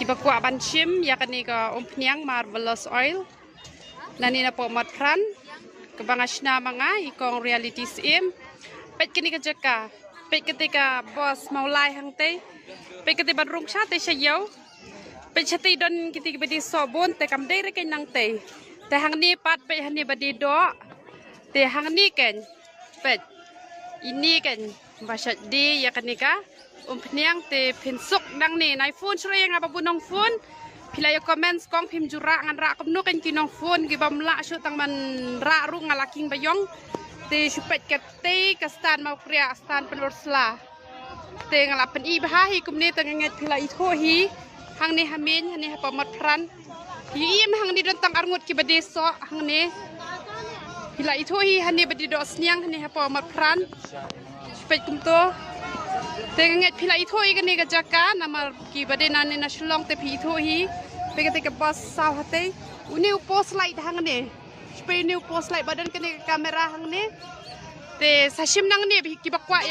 Kiba kuat bancim ya kani ka umpniang marvelous oil. Nani na po matran. Kebangasna manga ikong reality sim. Pet kini kejaka. Pet ketika bos maulai hang te. Pet ketika badrung sya te syayau. Pet syati don ketika badi sobon te kam dere ken nang te. Te hang ni pat pet hang ni badi do. Te hang ni ken. Pet ini kan basyat di ya kanika umpniang te pinsuk nang ni nai phone sure yang apa punong phone pilai comments kong pim jura ngan ra komno kan kinong phone ki bamla syu tang man ra ru ngalaking bayong te supet ket te kastan mau kriya stan penursla te ngalapen I bahahi kumni tanganget pilai tho hi hang ni hamin hani hapa mat pran hi im hang ni don tang arngut ki badeso hang ni Hila itu hani badi do sniang hani hapa mat pran supet kumto tenget hila itu gani gajaka nama ki badi nani na shlong te pi itu pegate ke bas saw hate uni post light hang ne supet uni post light badan kani kamera hang ne te sashim nang ne ki bakwa